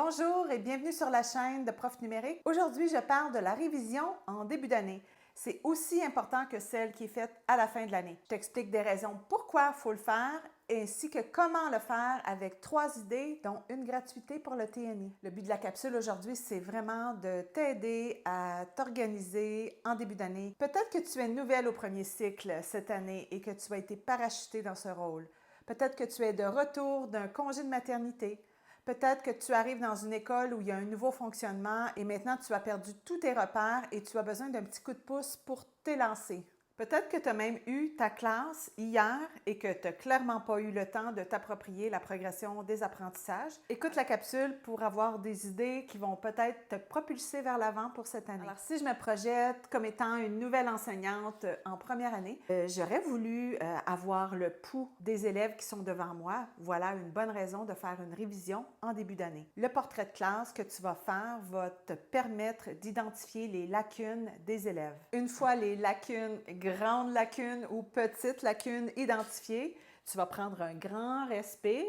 Bonjour et bienvenue sur la chaîne de Prof Numérique. Aujourd'hui, je parle de la révision en début d'année. C'est aussi important que celle qui est faite à la fin de l'année. Je t'explique des raisons pourquoi il faut le faire ainsi que comment le faire avec 3 idées, dont une gratuité pour le TNI. Le but de la capsule aujourd'hui, c'est vraiment de t'aider à t'organiser en début d'année. Peut-être que tu es nouvelle au premier cycle cette année et que tu as été parachutée dans ce rôle. Peut-être que tu es de retour d'un congé de maternité. Peut-être que tu arrives dans une école où il y a un nouveau fonctionnement et maintenant tu as perdu tous tes repères et tu as besoin d'un petit coup de pouce pour t'élancer. Peut-être que tu as même eu ta classe hier et que tu n'as clairement pas eu le temps de t'approprier la progression des apprentissages. Écoute la capsule pour avoir des idées qui vont peut-être te propulser vers l'avant pour cette année. Alors, si je me projette comme étant une nouvelle enseignante en première année, j'aurais voulu avoir le pouls des élèves qui sont devant moi. Voilà une bonne raison de faire une révision en début d'année. Le portrait de classe que tu vas faire va te permettre d'identifier les lacunes des élèves. Une fois les lacunes, grandes lacunes ou petites lacunes identifiées, tu vas prendre un grand respire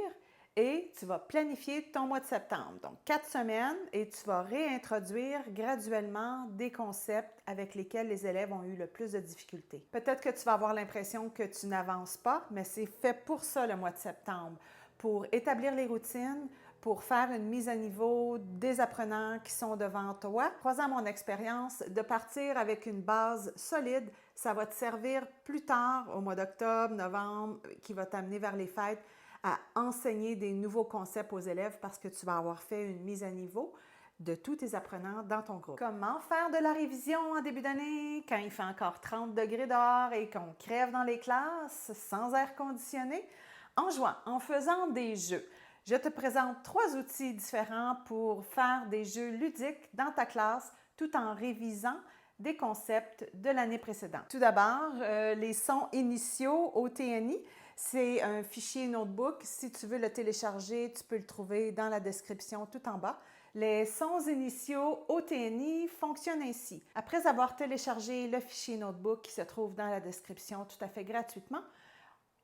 et tu vas planifier ton mois de septembre. Donc, 4 semaines et tu vas réintroduire graduellement des concepts avec lesquels les élèves ont eu le plus de difficultés. Peut-être que tu vas avoir l'impression que tu n'avances pas, mais c'est fait pour ça le mois de septembre, pour établir les routines, pour faire une mise à niveau des apprenants qui sont devant toi. Croisant mon expérience, de partir avec une base solide, ça va te servir plus tard, au mois d'octobre, novembre, qui va t'amener vers les fêtes, à enseigner des nouveaux concepts aux élèves parce que tu vas avoir fait une mise à niveau de tous tes apprenants dans ton groupe. Comment faire de la révision en début d'année quand il fait encore 30 degrés dehors et qu'on crève dans les classes sans air conditionné? En jouant, en faisant des jeux. Je te présente 3 outils différents pour faire des jeux ludiques dans ta classe tout en révisant des concepts de l'année précédente. Tout d'abord, les sons initiaux au TNI. C'est un fichier notebook. Si tu veux le télécharger, tu peux le trouver dans la description tout en bas. Les sons initiaux au TNI fonctionnent ainsi. Après avoir téléchargé le fichier notebook qui se trouve dans la description tout à fait gratuitement,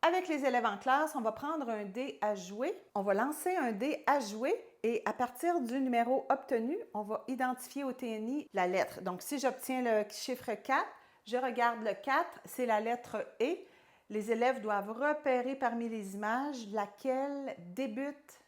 avec les élèves en classe, on va prendre un dé à jouer. On va lancer un dé à jouer et à partir du numéro obtenu, on va identifier au TNI la lettre. Donc, si j'obtiens le chiffre 4, je regarde le 4, c'est la lettre E. Les élèves doivent repérer parmi les images laquelle débute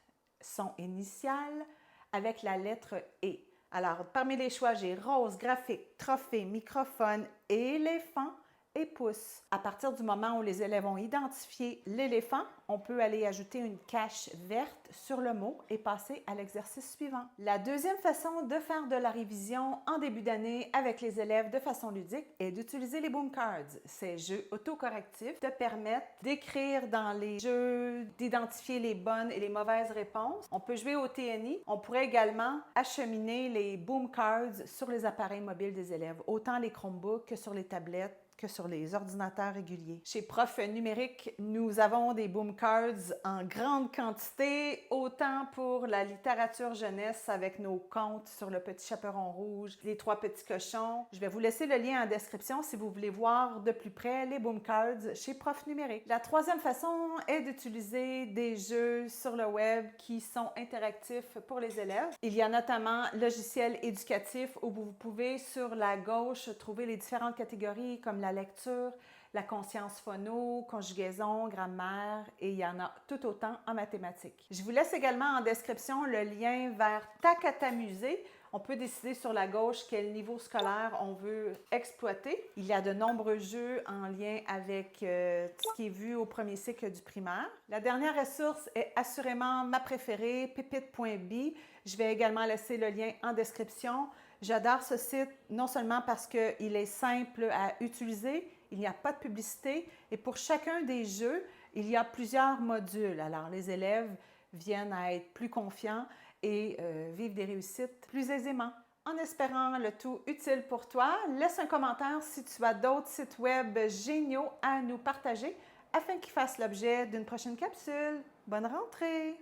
son initial avec la lettre E. Alors, parmi les choix, j'ai rose, graphique, trophée, microphone, éléphant et pouce. À partir du moment où les élèves ont identifié l'éléphant, on peut aller ajouter une cache verte sur le mot et passer à l'exercice suivant. La deuxième façon de faire de la révision en début d'année avec les élèves de façon ludique est d'utiliser les boom cards. Ces jeux autocorrectifs te permettent d'écrire dans les jeux, d'identifier les bonnes et les mauvaises réponses. On peut jouer au TNI. On pourrait également acheminer les boom cards sur les appareils mobiles des élèves, autant les Chromebooks que sur les tablettes, que sur les ordinateurs réguliers. Chez Prof Numérique, nous avons des boom cards en grande quantité, autant pour la littérature jeunesse avec nos contes sur le petit chaperon rouge, les 3 petits cochons. Je vais vous laisser le lien en description si vous voulez voir de plus près les boom cards chez Prof Numérique. La troisième façon est d'utiliser des jeux sur le web qui sont interactifs pour les élèves. Il y a notamment logiciels éducatifs où vous pouvez sur la gauche trouver les différentes catégories comme la lecture, la conscience phono, conjugaison, grammaire et il y en a tout autant en mathématiques. Je vous laisse également en description le lien vers Tac à t'amuser. On peut décider sur la gauche quel niveau scolaire on veut exploiter. Il y a de nombreux jeux en lien avec tout ce qui est vu au premier cycle du primaire. La dernière ressource est assurément ma préférée, pépite.be. Je vais également laisser le lien en description. J'adore ce site non seulement parce qu'il est simple à utiliser, il n'y a pas de publicité et pour chacun des jeux, il y a plusieurs modules. Alors, les élèves viennent à être plus confiants et vivre des réussites plus aisément. En espérant le tout utile pour toi, laisse un commentaire si tu as d'autres sites web géniaux à nous partager afin qu'ils fassent l'objet d'une prochaine capsule. Bonne rentrée!